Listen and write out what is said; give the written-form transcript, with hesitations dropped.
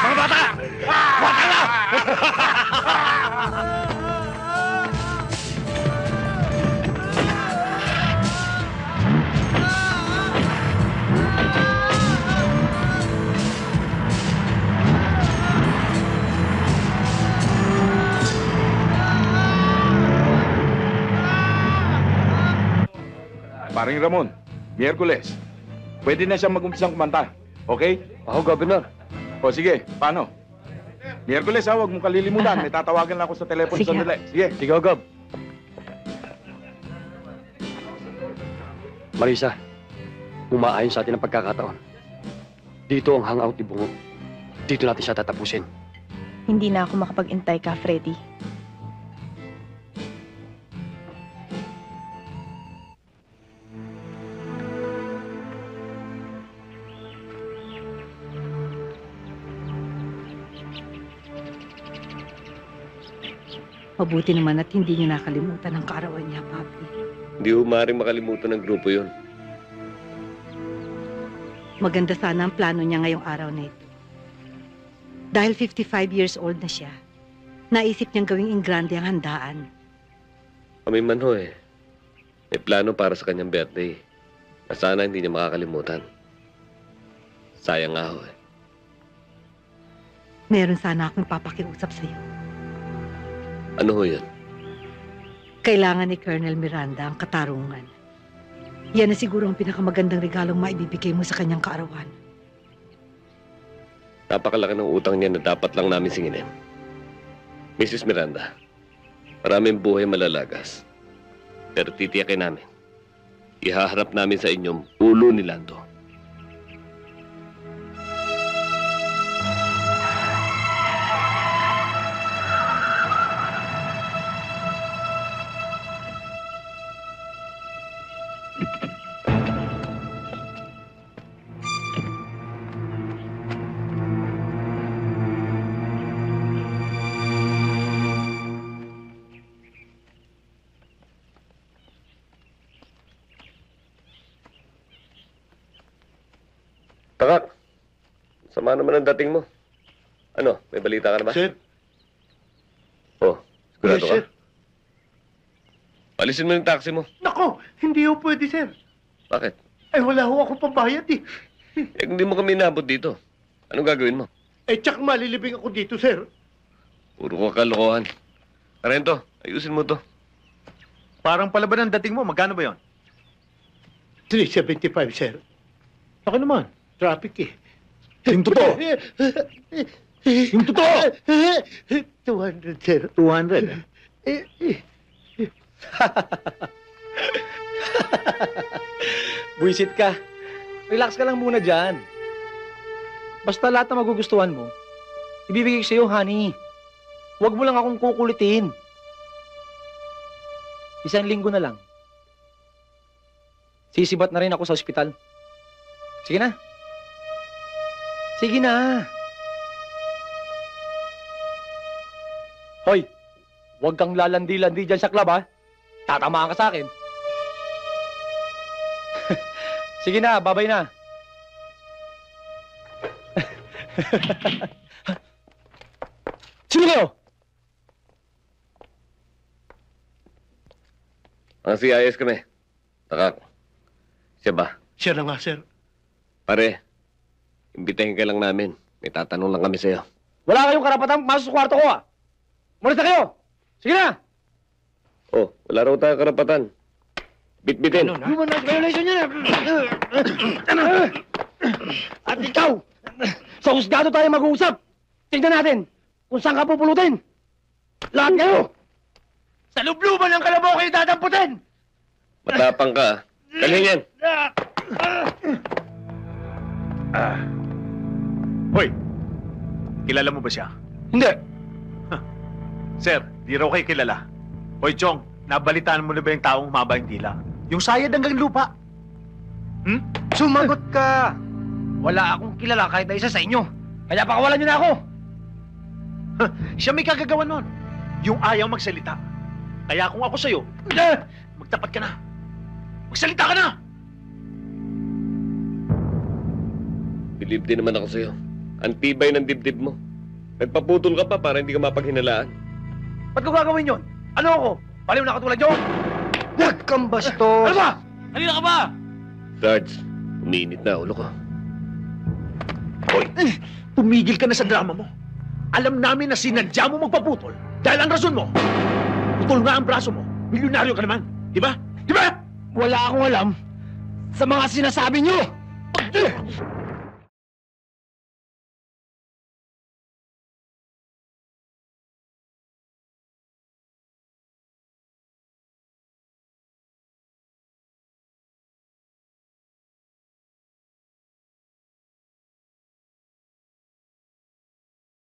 Mga bata! Bata na! Paring Ramon, Miyerkules, pwede na siyang mag-umpisang kumanta. Okay? Ako, Governor. O sige, paano? Miyerkules ha, huwag mong kalilimutan. May tatawagan lang ako sa telepono Sige. sandali. Sige. Sige, Gov. Marisa, umaayon sa atin ang pagkakataon. Dito ang hangout ni Bungo. Dito natin siya tatapusin. Hindi na ako makapag-intay ka, Freddy. Mabuti naman at hindi niyo nakalimutan ang kaarawan niya, Papi. Hindi ho maaaring makalimutan ng grupo yun. Maganda sana ang plano niya ngayong araw na ito. Dahil 55 years old na siya, naisip niyang gawing ingrande ang handaan. Kami man ho eh. May plano para sa kanyang birthday. Na sana hindi niya makakalimutan. Sayang nga ho eh. Meron sana akong papakiusap sa iyo. Ano ho yun? Kailangan ni Colonel Miranda ang katarungan. Yan na siguro ang pinakamagandang regalong maibibigay mo sa kanyang kaarawan. Napakalaki ng utang niya na dapat lang namin singinin. Mrs. Miranda, maraming buhay malalagas. Pero titiyakin namin. Ihaharap namin sa inyong ulo ni Lando. Takak, sama naman ang dating mo. Ano, may balita ka na ba? Sir? Oh, sigurado Yes, ka? sir. Palisin mo yung taxi mo. Nako, hindi ho pwede, sir. Bakit? Ay, wala ho akong pambayad eh. Eh, hindi mo kami inabot dito. Anong gagawin mo? Eh, tsak malilibing ako dito, sir. Puro ka kalokohan. Arento, ayusin mo to. Parang palaban ng dating mo. Magkano ba yon? 375, sir. Ako naman, traffic eh. Yung totoo. Yung totoo. 200, sir. 200. Buisit ka. Relax ka lang muna dyan. Basta lahat na magugustuhan mo, ibibigay ko sa'yo, honey. Huwag mo lang akong kukulitin. 1 linggo na lang. Sisibat na rin ako sa ospital. Sige na. Sige na. Hoy, huwag kang lalandi-landi dyan sa club, ha? Tatamaan ka sa akin. Sige na, babay na. Sino kayo? Ang CIS kami. Takak. Siya ba? Siya na nga, sir. Pare, imbitahin ka lang namin. May tatanong lang kami sa'yo. Wala kayong karapatang pumasok sa kwarto ko, ha? Umalis na kayo! Sige na! Oh, wala raw tayo karapatan. Bitbitin. Human rights violation yan! At ikaw! Sa husgado tayo mag-uusap! Tingnan natin kung saan ka pupulutin! Lahat kayo! Sa lubluban ng kalabaw kayo dadamputin! Matapang ka. Dalhin yan. Hoy! Kilala mo ba siya? Hindi. Sir, di raw kayo kilala. Hoy, Chong, nabalitaan mo na ba yung taong humaba yung dila? Yung sayad hanggang lupa. Sumagot ka! Wala akong kilala kahit na isa sa inyo. Kaya pakawalan niyo na ako! Siya may kagagawa nun. Yung ayaw magsalita. Kaya kung ako sa'yo, magtapat ka na. Magsalita ka na! Believe din naman ako sa'yo. Ang tibay ng dibdib mo. Nagpaputol ka pa para hindi ka mapaghinalaan. Ba't ko gagawin yun? Ano ako? Paliw na katulad yun? Huwag kang bastos! Ano ba? Halina ka ba? Sarge, umiinit na ulo ko. Hoy, tumigil ka na sa drama mo. Alam namin na sinadya mo magpaputol dahil ang rason mo, putol nga ang braso mo. Milyonaryo ka naman. Di ba? Di ba? Wala akong alam sa mga sinasabi niyo!